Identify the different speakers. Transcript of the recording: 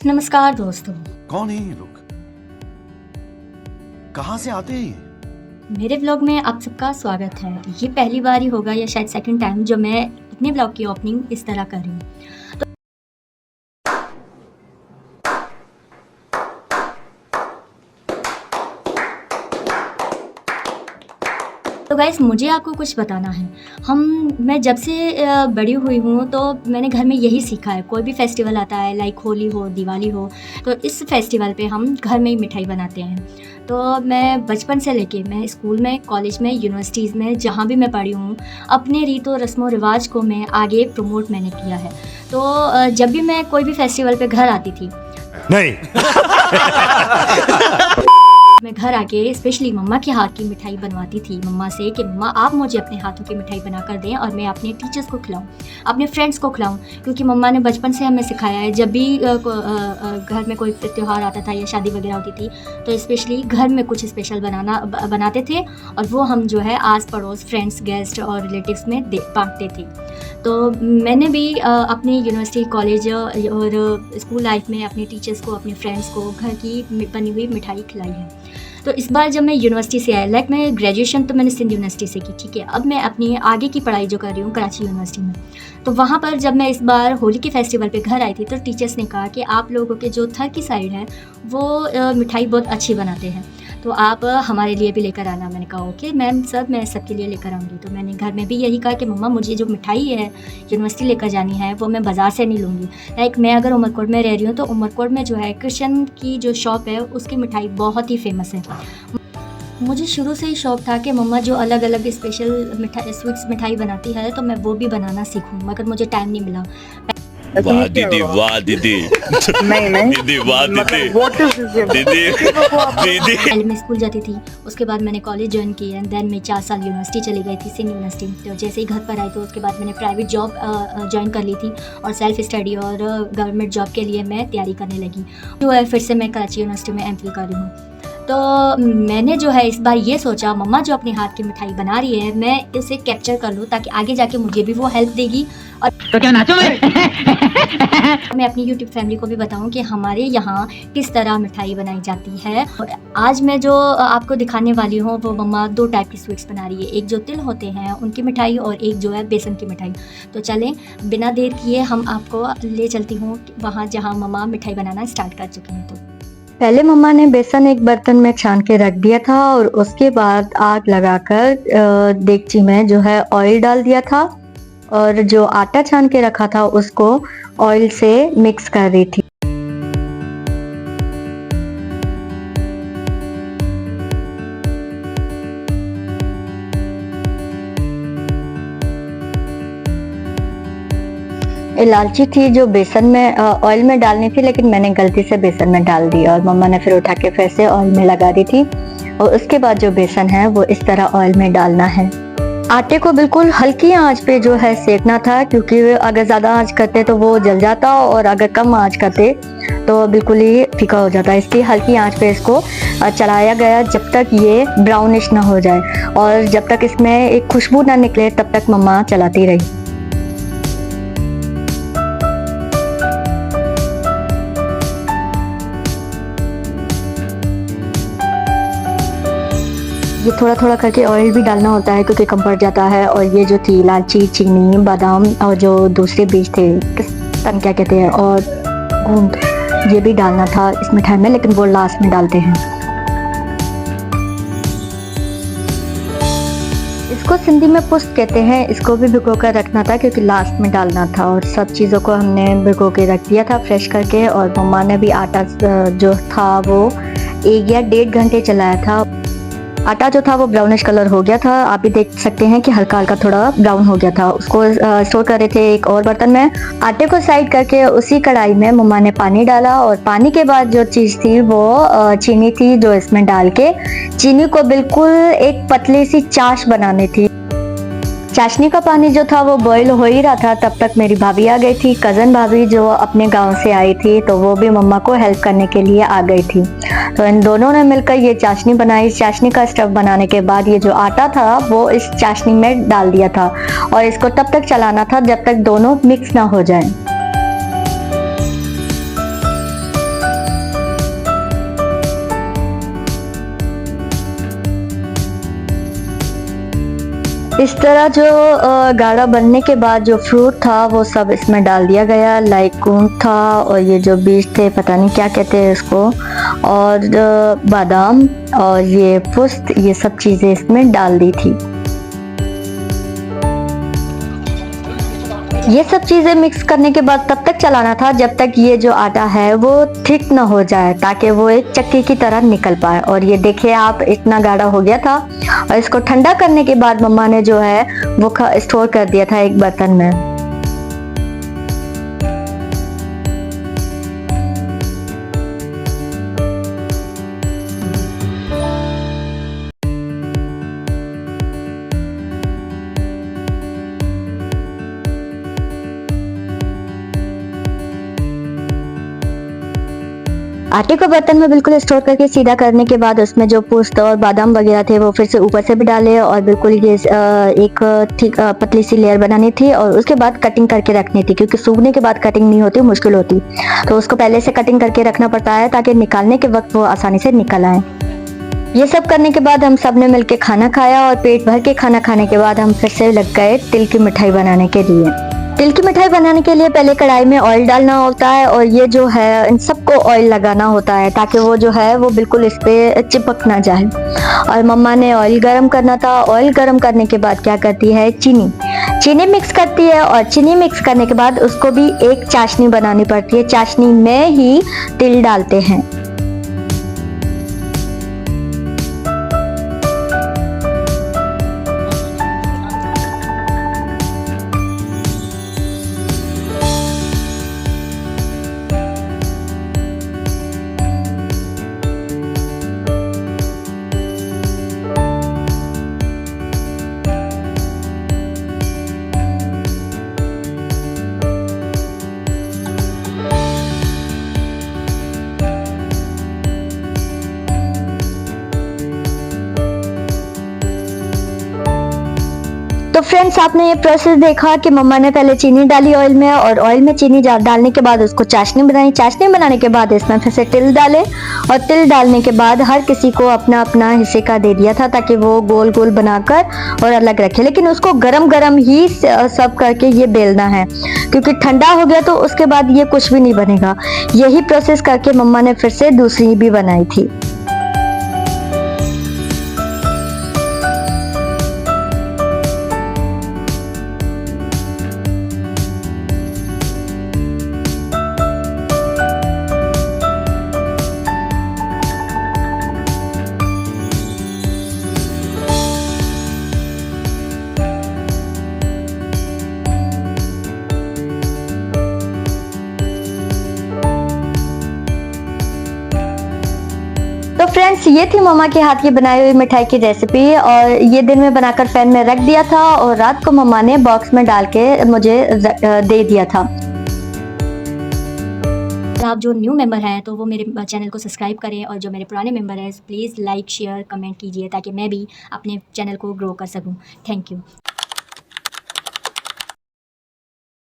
Speaker 1: नमस्कार दोस्तों।
Speaker 2: कौन है ये लोग? कहाँ से आते हैं ये?
Speaker 1: मेरे ब्लॉग में आप सबका स्वागत है। ये पहली बार ही होगा या शायद सेकंड टाइम जो मैं अपने ब्लॉग की ओपनिंग इस तरह कर रही हूँ। तो गाइस मुझे आपको कुछ बताना है। मैं जब से बड़ी हुई हूँ तो मैंने घर में यही सीखा है, कोई भी फेस्टिवल आता है लाइक होली हो, दिवाली हो, तो इस फेस्टिवल पे हम घर में ही मिठाई बनाते हैं। तो मैं बचपन से लेके मैं स्कूल में, कॉलेज में, यूनिवर्सिटीज़ में जहाँ भी मैं पढ़ी हूँ, अपने रीतों रस्मों रिवाज को मैं आगे प्रमोट मैंने किया है। तो जब भी मैं कोई भी फेस्टिवल पे घर आती थी,
Speaker 2: नहीं
Speaker 1: मैं घर आके स्पेशली मम्मा के हाथ की मिठाई बनवाती थी मम्मा से कि मम्मा आप मुझे अपने हाथों की मिठाई बना कर दें और मैं अपने टीचर्स को खिलाऊं, अपने फ्रेंड्स को खिलाऊं। क्योंकि मम्मा ने बचपन से हमें सिखाया है, जब भी घर में कोई त्यौहार आता था या शादी वगैरह होती थी तो स्पेशली घर में कुछ स्पेशल बनाते थे और वो हम जो है आस पड़ोस, फ्रेंड्स, गेस्ट और रिलेटिव्स में बांटते थे। तो मैंने भी अपनी यूनिवर्सिटी, कॉलेज और स्कूल लाइफ में अपने टीचर्स को, अपने फ्रेंड्स को घर की बनी हुई मिठाई खिलाई है। तो इस बार जब मैं यूनिवर्सिटी से आई, लाइक मैं ग्रेजुएशन तो मैंने सिंध यूनिवर्सिटी से की, ठीक है। अब मैं अपनी आगे की पढ़ाई जो कर रही हूँ कराची यूनिवर्सिटी में, तो वहाँ पर जब मैं इस बार होली के फेस्टिवल पे घर आई थी तो टीचर्स ने कहा कि आप लोगों के जो थर की साइड है वो मिठाई बहुत अच्छी बनाते हैं, तो आप हमारे लिए भी लेकर आना। मैंने कहा ओके मैम सर, मैं सबके लिए लेकर आऊँगी। तो मैंने घर में भी यही कहा कि मम्मा मुझे जो मिठाई है यूनिवर्सिटी लेकर जानी है वो मैं बाज़ार से नहीं लूँगी। लाइक मैं अगर उमरकोट में रह रही हूँ तो उमरकोट में जो है कृष्ण की जो शॉप है उसकी मिठाई बहुत ही फेमस है। मुझे शुरू से ही शौक़ था कि मम्मा जो अलग अलग स्पेशल स्वीट्स मिठाई बनाती है तो मैं वो भी बनाना सीखूँ, मगर मुझे टाइम नहीं मिला।
Speaker 3: वाह दीदी, वाह दीदी,
Speaker 4: नहीं
Speaker 3: दीदी, वाह दीदी, दीदी, दीदी।
Speaker 1: पहले मैं स्कूल जाती थी, उसके बाद मैंने कॉलेज ज्वाइन की एंड देन मैं 4 साल यूनिवर्सिटी चली गई थी, सिंध यूनिवर्सिटी। तो जैसे ही घर पर आई तो उसके बाद मैंने प्राइवेट जॉब ज्वाइन कर ली थी और सेल्फ स्टडी और गवर्नमेंट जॉब के लिए मैं तैयारी करने लगी। जो है फिर से मैं कराची यूनिवर्सिटी में एमफिल कर रही हूँ। तो मैंने जो है इस बार ये सोचा मम्मा जो अपने हाथ की मिठाई बना रही है मैं उसे कैप्चर कर लूँ ताकि आगे जाके मुझे भी वो हेल्प देगी और
Speaker 4: तो क्या नाचो
Speaker 1: मैं अपनी यूट्यूब फैमिली को भी बताऊं कि हमारे यहाँ किस तरह मिठाई बनाई जाती है। और आज मैं जो आपको दिखाने वाली हूँ वो मम्मा 2 टाइप की स्वीट्स बना रही है, एक जो तिल होते हैं उनकी मिठाई और एक जो है बेसन की मिठाई। तो चलें बिना देर किए हम आपको ले चलती हूँ वहाँ जहाँ मम्मा मिठाई बनाना स्टार्ट कर चुकी हैं। तो पहले मम्मा ने बेसन एक बर्तन में छान के रख दिया था और उसके बाद आग लगाकर देगची में जो है ऑयल डाल दिया था और जो आटा छान के रखा था उसको ऑयल से मिक्स कर रही थी। इलायची थी जो बेसन में ऑयल में डालनी थी, लेकिन मैंने गलती से बेसन में डाल दी और मम्मा ने फिर उठा के फिर से ऑयल में लगा दी थी। और उसके बाद जो बेसन है वो इस तरह ऑयल में डालना है। आटे को बिल्कुल हल्की आंच पे जो है सेकना था, क्योंकि अगर ज़्यादा आंच करते तो वो जल जाता और अगर कम आंच करते तो बिल्कुल ही फीका हो जाता। इसलिए हल्की आंच पे इसको चलाया गया जब तक ये ब्राउनिश ना हो जाए और जब तक इसमें एक खुशबू ना निकले तब तक मम्मा चलाती रही। ये थोड़ा थोड़ा करके ऑयल भी डालना होता है क्योंकि कम पड़ जाता है। और ये जो थी इलायची, चीनी, बादाम और जो दूसरे बीज थे किस क्या कहते हैं और गूंद, ये भी डालना था इस मिठाई में, लेकिन वो लास्ट में डालते हैं। इसको सिंधी में पुस्त कहते हैं। इसको भी भिगो कर रखना था क्योंकि लास्ट में डालना था और सब चीज़ों को हमने भिगो के रख दिया था फ्रेश करके। और मम्मा ने भी आटा जो था वो 1 या 1.5 घंटे चलाया था। आटा जो था वो ब्राउनिश कलर हो गया था, आप भी देख सकते हैं कि हल्का हल्का थोड़ा ब्राउन हो गया था। उसको स्टोर कर रहे थे एक और बर्तन में। आटे को साइड करके उसी कढ़ाई में मम्मा ने पानी डाला और पानी के बाद जो चीज़ थी वो चीनी थी जो इसमें डाल के चीनी को बिल्कुल एक पतली सी चाश बनानी थी। चाशनी का पानी जो था वो बॉईल हो ही रहा था, तब तक मेरी भाभी आ गई थी, कज़न भाभी जो अपने गांव से आई थी, तो वो भी मम्मा को हेल्प करने के लिए आ गई थी। तो इन दोनों ने मिलकर ये चाशनी बनाई। चाशनी का स्टफ बनाने के बाद ये जो आटा था वो इस चाशनी में डाल दिया था और इसको तब तक चलाना था जब तक दोनों मिक्स ना हो जाए। इस तरह जो गाढ़ा बनने के बाद जो फ्रूट था वो सब इसमें डाल दिया गया, लाइक कूंद था और ये जो बीज थे पता नहीं क्या कहते हैं इसको, और बादाम और ये पुस्त, ये सब चीज़ें इसमें डाल दी थी। ये सब चीज़ें मिक्स करने के बाद तब तक चलाना था जब तक ये जो आटा है वो थिक ना हो जाए, ताकि वो एक चक्की की तरह निकल पाए। और ये देखिए आप, इतना गाढ़ा हो गया था। और इसको ठंडा करने के बाद मम्मा ने जो है वो स्टोर कर दिया था एक बर्तन में। आटे को बर्तन में बिल्कुल स्टोर करके सीधा करने के बाद उसमें जो पोस्त और बादाम वगैरह थे वो फिर से ऊपर से भी डाले और बिल्कुल ये एक ठीक पतली सी लेयर बनानी थी और उसके बाद कटिंग करके रखनी थी, क्योंकि सूखने के बाद कटिंग नहीं होती, मुश्किल होती, तो उसको पहले से कटिंग करके रखना पड़ता है ताकि निकालने के वक्त वो आसानी से निकल आए। ये सब करने के बाद हम सब ने मिलकर खाना खाया और पेट भर के खाना खाने के बाद हम फिर से लग गए तिल की मिठाई बनाने के लिए। तिल की मिठाई बनाने के लिए पहले कढ़ाई में ऑयल डालना होता है और ये जो है इन सबको ऑयल लगाना होता है ताकि वो जो है वो बिल्कुल इस पे चिपक ना जाए। और मम्मा ने ऑयल गरम करना था। ऑयल गरम करने के बाद क्या करती है, चीनी मिक्स करती है और चीनी मिक्स करने के बाद उसको भी एक चाशनी बनानी पड़ती है। चाशनी में ही तिल डालते हैं। तो फ्रेंड्स, आपने ये प्रोसेस देखा कि मम्मा ने पहले चीनी डाली ऑयल में और ऑयल में चीनी डालने के बाद उसको चाशनी बनाई। चाशनी बनाने के बाद इसमें फिर से तिल डाले और तिल डालने के बाद हर किसी को अपना अपना हिस्से का दे दिया था ताकि वो गोल गोल बनाकर और अलग रखे। लेकिन उसको गरम गरम ही सब करके ये बेलना है, क्योंकि ठंडा हो गया तो उसके बाद ये कुछ भी नहीं बनेगा। यही प्रोसेस करके मम्मा ने फिर से दूसरी भी बनाई थी। तो फ्रेंड्स, ये थी मम्मा के हाथ की बनाई हुई मिठाई की रेसिपी और ये दिन में बनाकर पैन में रख दिया था और रात को मम्मा ने बॉक्स में डाल के मुझे दे दिया था। आप जो न्यू मेंबर हैं तो वो मेरे चैनल को सब्सक्राइब करें और जो मेरे पुराने मेंबर हैं प्लीज़ लाइक शेयर कमेंट कीजिए ताकि मैं भी अपने चैनल को ग्रो कर सकूं। Thank you.